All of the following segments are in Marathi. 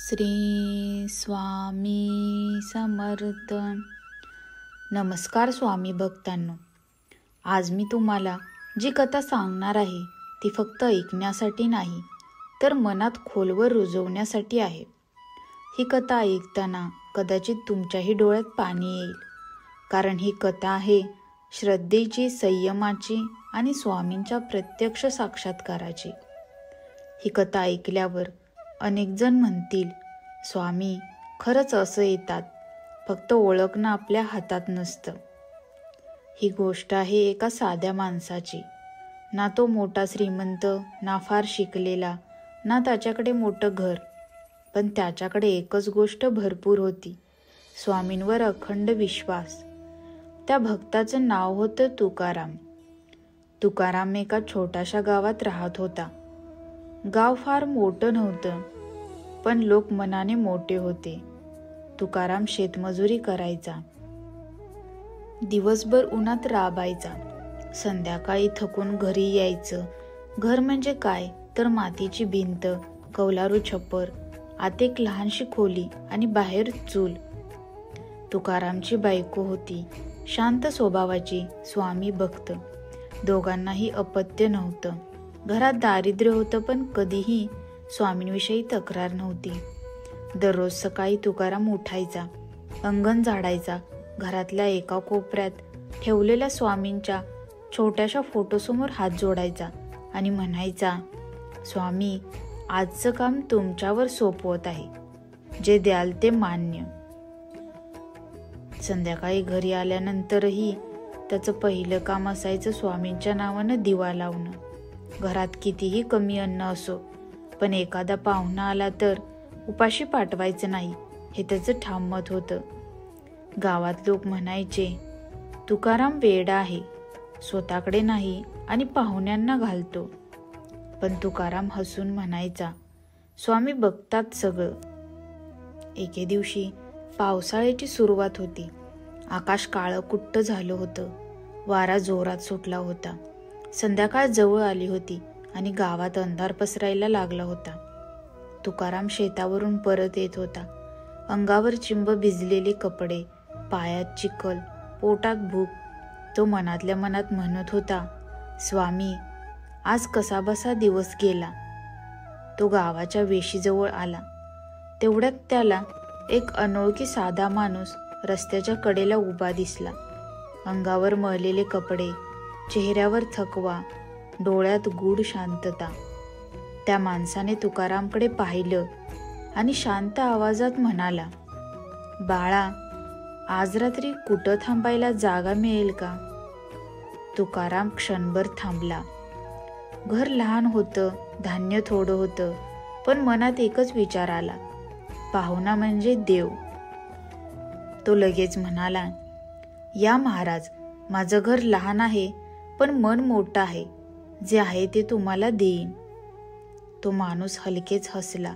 श्री स्वामी समर्थ. नमस्कार स्वामी भक्तांनो. आज मी तुम्हाला जी कथा सांगणार आहे ती फक्त ऐकण्यासाठी नाही तर मनात खोलवर रुजवण्यासाठी आहे. ही कथा ऐकताना कदाचित तुमच्याही डोळ्यात पाणी येईल, कारण ही कथा आहे श्रद्धेची, संयमाची आणि स्वामींच्या प्रत्यक्ष साक्षात्काराची. ही कथा ऐकल्यावर अनेक जण म्हणतील, स्वामी खरंच असं येतात, फक्त ओळखणं आपल्या हातात नसतं. ही गोष्ट आहे एका साध्या माणसाची. ना तो मोठा श्रीमंत, ना फार शिकलेला, ना त्याच्याकडे मोठं घर, पण त्याच्याकडे एकच गोष्ट भरपूर होती, स्वामींवर अखंड विश्वास. त्या भक्ताचं नाव होतं तुकाराम. तुकाराम एका छोट्याशा गावात राहत होता. गाव फार मोठं नव्हतं, पण लोक मनाने मोठे होते. तुकाराम शेतमजुरी करायचा, दिवसभर उन्हात राबायचा, संध्याकाळी थकून घरी यायचं. घर म्हणजे काय तर मातीची भिंत, कौलारू छप्पर, आत एक लहानशी खोली आणि बाहेर चूल. तुकारामची बायको होती, शांत स्वभावाची, स्वामी भक्त. दोघांनाही अपत्य नव्हतं. घरात दारिद्र्य होतं, पण कधीही स्वामींविषयी तक्रार नव्हती. दररोज सकाळी तुकाराम उठायचा, अंगण झाडायचा, घरातल्या एका कोपऱ्यात ठेवलेल्या स्वामींच्या छोट्याशा फोटोसमोर हात जोडायचा आणि म्हणायचा, स्वामी आजचं काम तुमच्यावर सोपवत आहे, जे द्याल ते मान्य. संध्याकाळी घरी आल्यानंतरही त्याचं पहिलं काम असायचं स्वामींच्या नावानं दिवा लावणं. घरात कितीही कमी अन्न असो, पण एखादा पाहुणा आला तर उपाशी पाठवायचं नाही, हे त्याचं ठाम मत होतं. गावात लोक म्हणायचे, तुकाराम वेडा आहे, स्वतःकडे नाही आणि पाहुण्यांना घालतो. पण तुकाराम हसून म्हणायचा, स्वामी बघतात सगळं. एके दिवशी पावसाळ्याची सुरुवात होती. आकाश काळं-कुट्ट झालं होतं. वारा जोरात सुटला होता. संध्याकाळ जवळ आली होती आणि गावात अंधार पसरायला लागला होता. तुकाराम शेतावरून परत येत होता. अंगावर चिंब भिजलेले कपडे, पायात चिखल, पोटात भूक. तो मनातल्या मनात म्हणत होता, स्वामी आज कसाबसा दिवस गेला. तो गावाच्या वेशीजवळ आला. तेवढ्यात त्याला एक अनोळखी साधा माणूस रस्त्याच्या कडेला उभा दिसला. अंगावर मळलेले कपडे, चेहऱ्यावर थकवा, डोळ्यात गूढ शांतता. त्या माणसाने तुकारामकडे पाहिलं आणि शांत आवाजात म्हणाला, बाळा आज रात्री कुठं थांबायला जागा मिळेल का? तुकाराम क्षणभर थांबला. घर लहान होतं, धान्य थोडं होतं, पण मनात एकच विचार आला, पाहुणा म्हणजे देव. तो लगेच म्हणाला, या महाराज, माझं घर लहान आहे पण मन मोठं आहे, जे आहे ते तुम्हाला देईन. तो माणूस हलकेच हसला.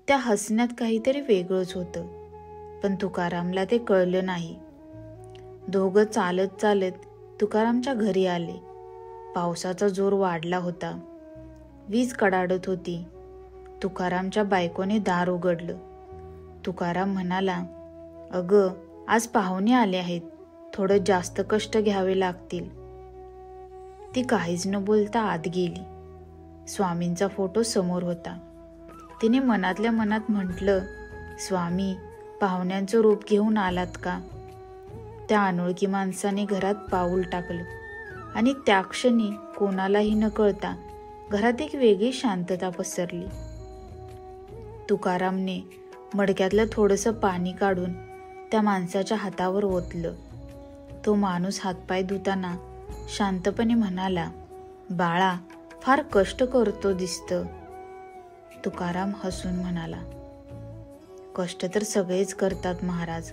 त्या हसण्यात काहीतरी वेगळंच होतं, पण तुकारामला ते कळलं नाही. दोघं चालत चालत तुकारामच्या घरी आले. पावसाचा जोर वाढला होता. वीज कडाडत होती. तुकारामच्या बायकोने दार उघडलं. तुकाराम म्हणाला, अगं आज पाहुणे आले आहेत, थोडं जास्त कष्ट घ्यावे लागतील. ती काहीच न बोलता आत गेली. स्वामींचा फोटो समोर होता. तिने मनातल्या मनात म्हटलं, स्वामी पाहुण्यांचं रूप घेऊन आलात का? त्या अनोळखी माणसाने घरात पाऊल टाकलं आणि त्या क्षणी कोणालाही न कळता घरात एक वेगळी शांतता पसरली. तुकारामने मडक्यातलं थोडंसं पाणी काढून त्या माणसाच्या हातावर ओतलं. तो माणूस हातपाय धुताना शांतपणे म्हणाला, बाळा फार कष्ट करतो दिसतं. तुकाराम हसून म्हणाला, कष्ट तर सगळेच करतात महाराज,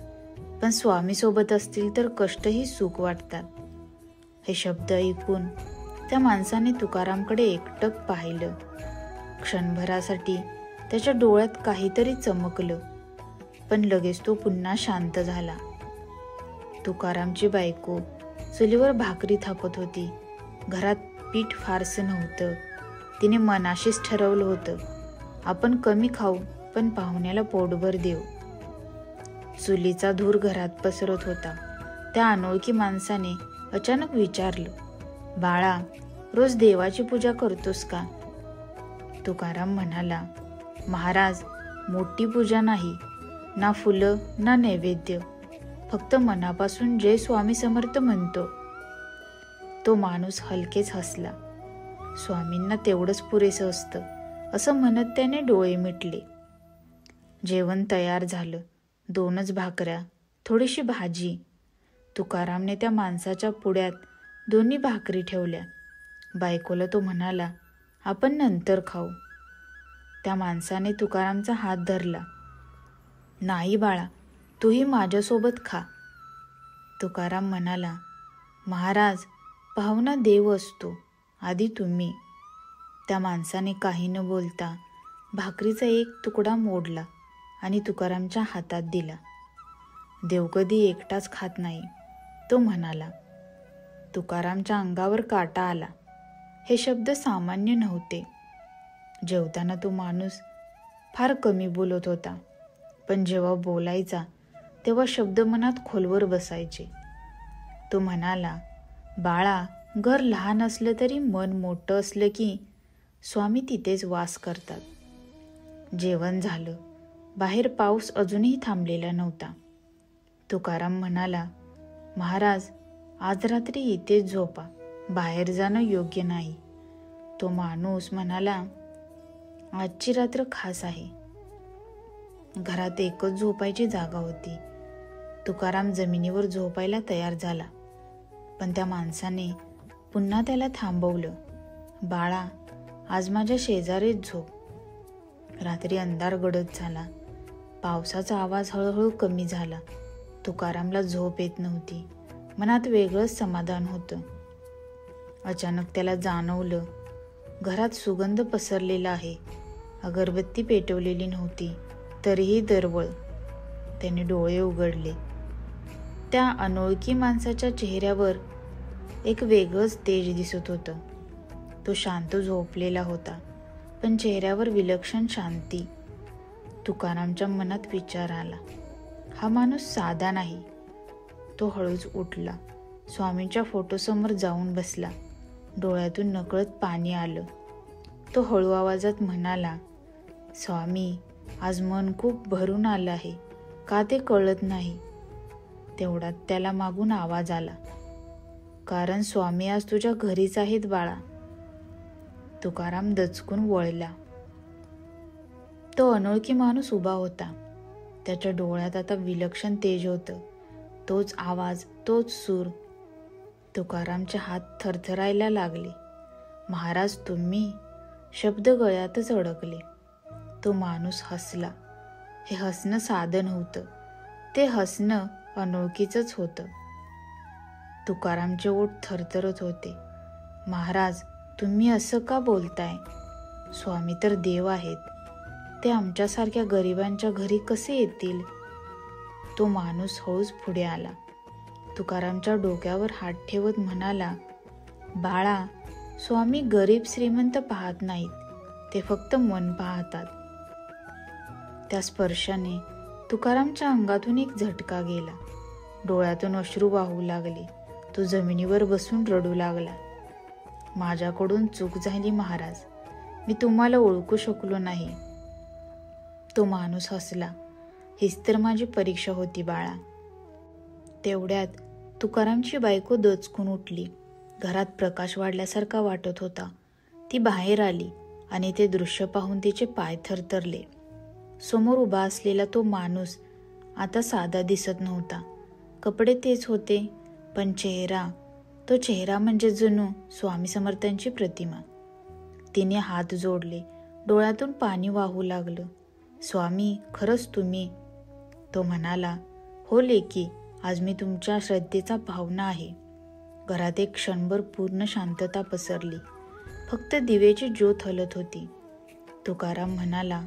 पण स्वामी सोबत असतील तर कष्टही सुख वाटतात. हे शब्द ऐकून त्या माणसाने तुकारामकडे एकटक पाहिलं. क्षणभरासाठी त्याच्या डोळ्यात काहीतरी चमकलं, पण लगेच तो पुन्हा शांत झाला. तुकारामची बायको चुलीवर भाकरी थापत होती. घरात पीठ फारसं नव्हतं. तिने मनाशीच ठरवलं होतं, आपण कमी खाऊ पण पाहुण्याला पोटभर देऊ. चुलीचा धूर घरात पसरत होता. त्या अनोळखी माणसाने अचानक विचारलं, बाळा, रोज देवाची पूजा करतोस का? तुकाराम म्हणाला, महाराज, मोठी पूजा नाही, ना फुलं ना नैवेद्य, फक्त मनापासून जय स्वामी समर्थ म्हणतो. तो माणूस हलकेच हसला. स्वामींना तेवढंच पुरेसं असतं, असं म्हणत त्याने डोळे मिटले. जेवण तयार झालं. 2च भाकऱ्या, थोडीशी भाजी. तुकारामने त्या माणसाच्या पुढ्यात 2 भाकरी ठेवल्या. बायकोला तो म्हणाला, आपण नंतर खाऊ. त्या माणसाने तुकारामचा हात धरला. नाही बाळा, तूही माझ्यासोबत खा. तुकाराम म्हणाला, महाराज, पाहुणा देव असतो, आधी तुम्ही. त्या माणसाने काही न बोलता भाकरीचा एक तुकडा मोडला आणि तुकारामच्या हातात दिला. देव कधी एकटाच खात नाही, तो म्हणाला. तुकारामच्या अंगावर काटा आला. हे शब्द सामान्य नव्हते. जेवताना तो माणूस फार कमी बोलत होता, पण जेव्हा बोलायचा तेव्हा शब्द मनात खोलवर बसायचे. तो म्हणाला, बाळा, घर लहान असलं तरी मन मोठं असलं की स्वामी तिथेच वास करतात. जेवण झालं. बाहेर पाऊस अजूनही थांबलेला नव्हता. तुकाराम म्हणाला, महाराज, आज रात्री इथेच झोपा, बाहेर जाणं योग्य नाही. तो माणूस म्हणाला, आजची रात्र खास आहे. घरात एकच झोपायची जागा होती. तुकाराम जमिनीवर झोपायला तयार झाला, पण त्या माणसाने पुन्हा त्याला थांबवलं. बाळा, आज माझ्या शेजारीच झोप. रात्री अंधार गडद झाला. पावसाचा आवाज हळूहळू कमी झाला. तुकारामला झोप येत नव्हती. मनात वेगळंच समाधान होतं. अचानक त्याला जाणवलं, घरात सुगंध पसरलेला आहे. अगरबत्ती पेटवलेली नव्हती, तरीही दरवळ. त्याने डोळे उघडले. त्या अनोळखी माणसाच्या चेहऱ्यावर एक वेगळंच तेज दिसत होतं. तो शांत झोपलेला होता, पण चेहऱ्यावर विलक्षण शांती. तुकारामच्या मनात विचार आला, हा माणूस साधा नाही. तो हळूच उठला. स्वामींच्या फोटोसमोर जाऊन बसला. डोळ्यातून नकळत पाणी आलं. तो हळू आवाजात म्हणाला, स्वामी, आज मन खूप भरून आलं आहे, का ते कळत नाही. तेवढ्यात त्याला मागून आवाज आला, कारण स्वामी आज तुझ्या घरीच आहेत बाळा. तुकाराम दचकून वळला. तो अनोळखी माणूस उभा होता. त्याच्या डोळ्यात आता विलक्षण तेज होतं. तोच आवाज, तोच सूर. तुकारामचे हात थरथरायला लागले. महाराज, तुम्ही? शब्द गळ्यातच अडकले. तो माणूस हसला. हे हसणं साधं नव्हतं, ते हसणं अनोळखीचंच होतं. तुकारामचे ओठ थरथरत होते. महाराज, तुम्ही असं का बोलताय? स्वामी तर देव आहेत, ते आमच्यासारख्या गरिबांच्या घरी कसे येतील? तो माणूस हळूच पुढे आला. तुकारामच्या डोक्यावर हात ठेवत म्हणाला, बाळा, स्वामी गरीब श्रीमंत पाहत नाहीत, ते फक्त मन पाहतात. त्या स्पर्शाने तुकारामच्या अंगातून एक झटका गेला. डोळ्यातून अश्रू वाहू लागले. तो जमिनीवर बसून रडू लागला. माझ्याकडून चूक झाली महाराज, मी तुम्हाला ओळखू शकलो नाही. तो माणूस हसला. हीच तर माझी परीक्षा होती बाळा. तेवढ्यात तुकारामची बायको दचकून उठली. घरात प्रकाश वाढल्यासारखा वाटत होता. ती बाहेर आली आणि ते दृश्य पाहून तिचे पाय थरथरले. समोर उभा असलेला तो माणूस आता साधा दिसत नव्हता. कपडे तेच होते, पण तो चेहरा म्हणजे जणू स्वामी समर्थांची प्रतिमा. तिने हात जोडले. डोळ्यातून पाणी वाहू लागलं. स्वामी, खरंच तुम्ही? तो म्हणाला, हो लेकी, आज मी तुमच्या श्रद्धेचा भावना आहे. घरात एक क्षणभर पूर्ण शांतता पसरली. फक्त दिवेची ज्योत हलत होती. तुकाराम म्हणाला,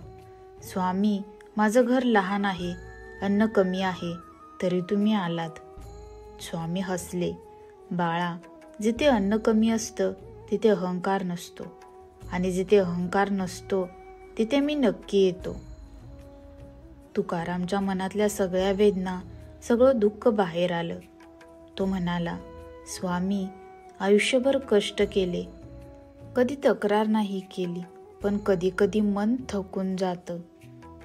स्वामी, माझं घर लहान आहे, अन्न कमी आहे, तरी तुम्ही आलात. स्वामी हसले. बाळा, जिथे अन्न कमी असतं तिथे अहंकार नसतो, आणि जिथे अहंकार नसतो तिथे मी नक्की येतो. तुकारामच्या मनातल्या सगळ्या वेदना, सगळं दुःख बाहेर आलं. तो म्हणाला, स्वामी, आयुष्यभर कष्ट केले, कधी तक्रार नाही केली, पण कधी कधी मन थकून जातं.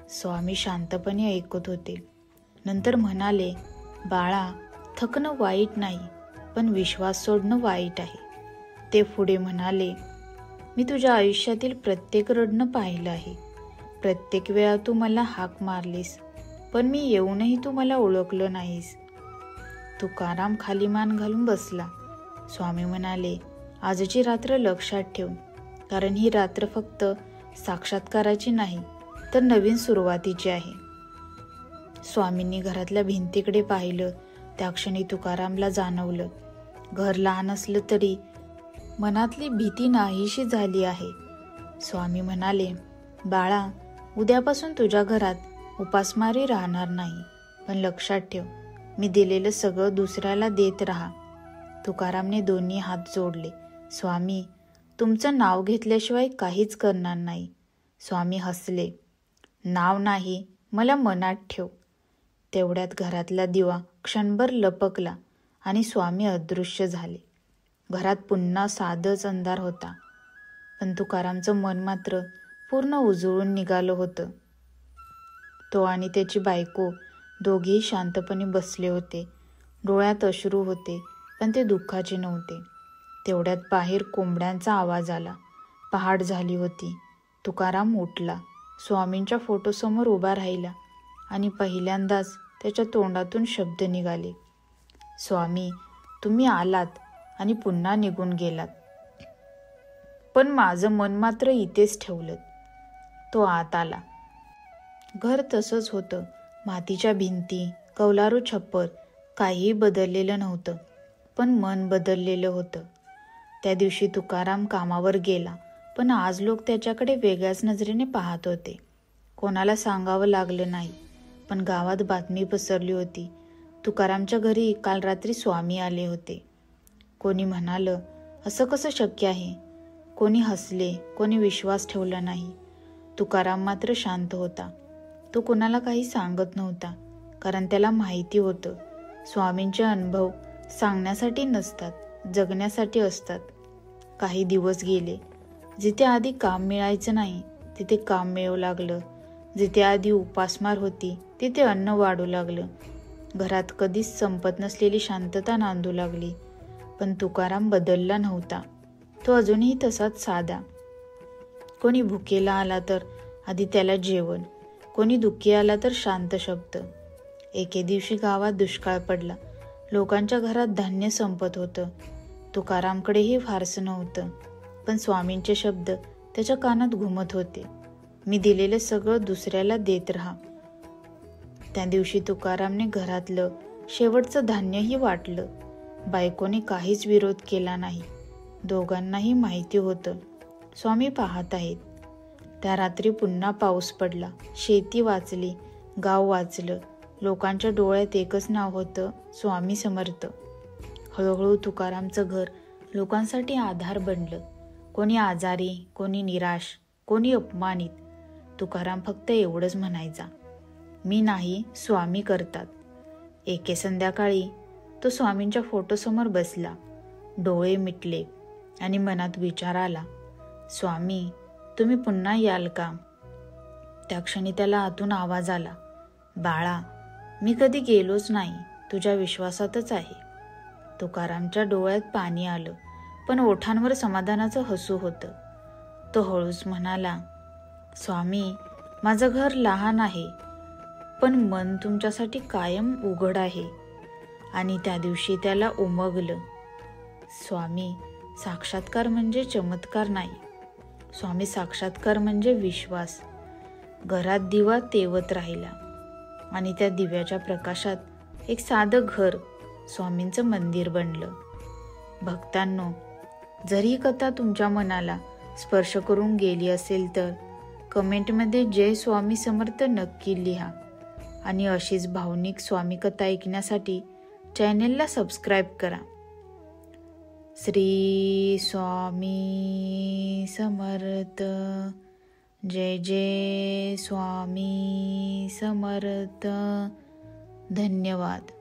स्वामी शांतपणे ऐकत होते. नंतर म्हणाले, बाळा, थकणं वाईट नाही, पण विश्वास सोडणं वाईट आहे. ते पुढे म्हणाले, मी तुझ्या आयुष्यातील प्रत्येक रडणं पाहिलं आहे. प्रत्येक वेळा तू मला हाक मारलीस, पण मी येऊनही तू मला ओळखलं नाहीस. तुकाराम खाली मान घालून बसला. स्वामी म्हणाले, आजची रात्र लक्षात ठेव, कारण ही रात्र फक्त साक्षात्काराची नाही, तर नवीन सुरुवातीची आहे. स्वामींनी घरातल्या भिंतीकडे पाहिलं. त्या क्षणी तुकारामला जाणवलं, घर लहान असलं तरी मनातली भीती नाहीशी झाली आहे. स्वामी म्हणाले, बाळा, उद्यापासून तुझ्या घरात उपासमारी राहणार नाही, पण लक्षात ठेव, मी दिलेलं सगळं दुसऱ्याला देत राहा. तुकारामने दोन्ही हात जोडले. स्वामी, तुमचं नाव घेतल्याशिवाय काहीच करणार नाही. स्वामी हसले. नाव नाही, मला मनात ठेव. तेवढ्यात घरातला दिवा क्षणभर लपकला आणि स्वामी अदृश्य झाले. घरात पुन्हा साधंच अंधार होता, पण तुकारामचं मन मात्र पूर्ण उजळून निघालं होतं. तो आणि त्याची बायको दोघेही शांतपणे बसले होते. डोळ्यात अश्रू होते, पण ते दुःखाचे नव्हते. तेवढ्यात बाहेर कोंबड्यांचा आवाज आला. पहाट झाली होती. तुकाराम उठला, स्वामींच्या फोटोसमोर उभा राहिला आणि पहिल्यांदाच त्याच्या तोंडातून शब्द निघाले, स्वामी, तुम्ही आलात आणि पुन्हा निघून गेलात, पण माझं मन मात्र इथेच ठेवलं. तो आत आला. घर तसंच होतं. मातीच्या भिंती, कौलारू छप्पर, काहीही बदललेलं नव्हतं, पण मन बदललेलं होतं. त्या दिवशी तुकाराम कामावर गेला, पण आज लोक त्याच्याकडे वेगळ्याच नजरेने पाहत होते. कोणाला सांगावं लागलं नाही, पण गावात बातमी पसरली होती, तुकारामच्या घरी काल रात्री स्वामी आले होते. कोणी म्हणालं, असं कसं शक्य आहे? कोणी हसले, कोणी विश्वास ठेवला नाही. तुकाराम मात्र शांत होता. तो कोणाला काही सांगत नव्हता, कारण त्याला माहिती होतं, स्वामींचे अनुभव सांगण्यासाठी नसतात, जगण्यासाठी असतात. काही दिवस गेले. जिथे आधी काम मिळायचं नाही, तिथे काम मिळू लागलं. जिथे आधी उपासमार होती, तिथे अन्न वाढू लागलं. घरात कधीच संपत नसलेली शांतता नांदू लागली. पण तुकाराम बदलला नव्हता. तो अजूनही तसाच साधा. कोणी भुकेला आला तर आधी त्याला जेवण, कोणी दुःखी आला तर शांत शब्द. एके दिवशी गावात दुष्काळ पडला. लोकांच्या घरात धान्य संपत होतं. तुकारामकडेही फारसं नव्हतं, पण स्वामींचे शब्द त्याच्या कानात घुमत होते, मी दिलेलं सगळं दुसऱ्याला देत राहा. त्या दिवशी तुकारामने घरातलं शेवटचं धान्यही वाटलं. बायकोने काहीच विरोध केला नाही. दोघांनाही माहिती होतं, स्वामी पाहत आहेत. त्या रात्री पुन्हा पाऊस पडला. शेती वाचली, गाव वाचलं. लोकांच्या डोळ्यात एकच नाव होतं, स्वामी समर्थ. हळूहळू तुकारामचं घर लोकांसाठी आधार बनलं. कोणी आजारी, कोणी निराश, कोणी अपमानित. तुकाराम फक्त एवढंच म्हणायचा, मी नाही, स्वामी करतात. एके संध्याकाळी तो स्वामींच्या फोटोसमोर बसला. डोळे मिटले आणि मनात विचार आला, स्वामी, तुम्ही पुन्हा याल का? त्या क्षणी त्याला आतून आवाज आला, बाळा, मी कधी गेलोच नाही, तुझ्या विश्वासातच आहे. तुकारामच्या डोळ्यात पाणी आलं, पण ओठांवर समाधानाचं हसू होतं. तो हळूच म्हणाला, स्वामी, माझं घर लहान आहे, पण मन तुमच्यासाठी कायम उघड आहे. आणि त्या दिवशी त्याला उमगलं, स्वामी, साक्षात्कार म्हणजे चमत्कार नाही. स्वामी साक्षात्कार म्हणजे विश्वास. घरात दिवा तेवत राहिला आणि त्या दिव्याच्या प्रकाशात एक साधं घर स्वामींचं मंदिर बनलं. भक्तांनो, जरी ही कथा तुमच्या मनाला स्पर्श करून गेली असेल तर कमेंटमध्ये जय स्वामी समर्थ नक्की लिहा. आणि अशीच भावनिक स्वामी कथा ऐकण्यासाठी चॅनेलला सबस्क्राईब करा. श्री स्वामी समर्थ. जय जय स्वामी समर्थ. धन्यवाद.